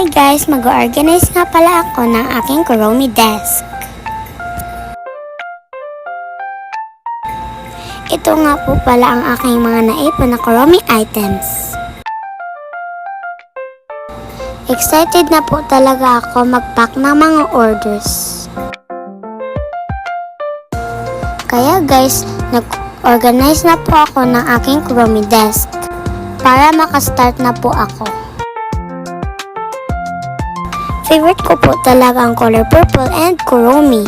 Hi guys, mag-organize nga pala ako ng aking Kuromi desk. Ito nga po pala ang aking mga naipon na Kuromi items. Excited na po talaga ako mag-pack ng mga orders. Kaya guys, nag-organize na po ako ng aking Kuromi desk para makastart na po ako. Favorite ko po talaga ang color purple and Kuromi.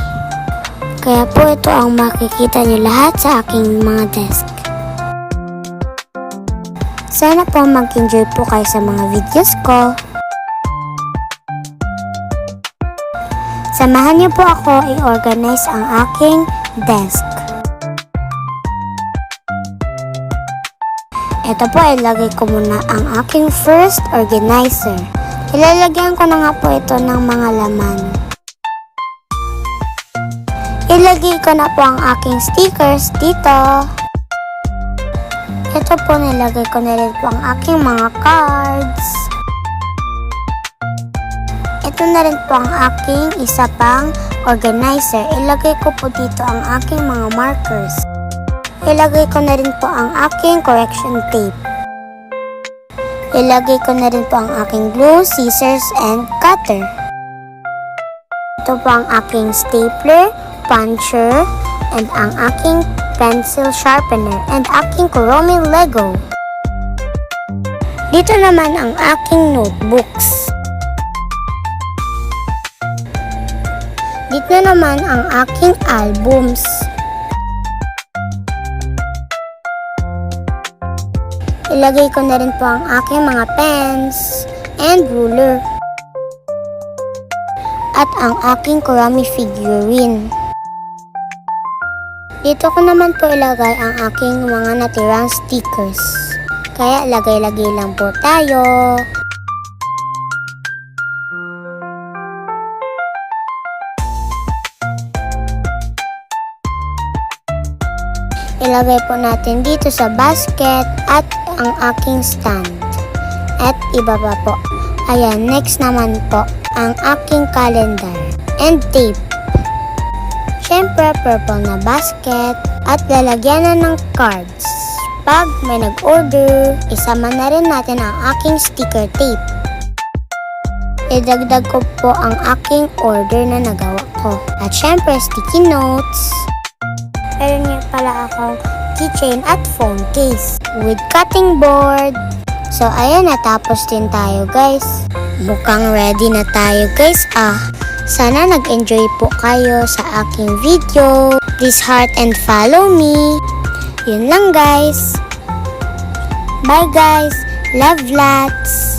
Kaya po ito ang makikita niyo lahat sa aking mga desk. Sana po mag-enjoy po kayo sa mga videos ko. Samahan niyo po ako i-organize ang aking desk. Ito po, ilagay ko muna ang aking first organizer. Ilalagyan ko na nga po ito ng mga laman. Ilagay ko na po ang aking stickers dito. Ito po, nilagay ko na rin po ang aking mga cards. Ito na rin po ang aking isa pang organizer. Ilagay ko po dito ang aking mga markers. Ilagay ko na rin po ang aking correction tape. Ilagay ko na rin po ang aking glue, scissors, and cutter. Ito po ang aking stapler, puncher, and ang aking pencil sharpener, and aking Kuromi Lego. Dito naman ang aking notebooks. Dito naman ang aking albums. Ilagay ko na rin po ang aking mga pens and ruler. At ang aking Kuromi figurine. Dito ko naman po ilagay ang aking mga natirang stickers. Kaya lagay-lagay lang po tayo. Ilagay po natin dito sa basket at ang aking stand. At ibaba po. Ayan, next naman po ang aking calendar and tape. Syempre, purple na basket at lalagyan na ng cards. Pag may nag-order, isama na rin natin ang aking sticker tape. Idagdag ko po ang aking order na nagawa ko. At syempre, sticky notes. Meron nga pala akong keychain at phone case with cutting board. So ayan, natapos din tayo guys. Mukhang ready na tayo guys. Sana nag-enjoy po kayo sa aking video. Please heart and follow me. Yun lang guys. Bye guys. Love lots.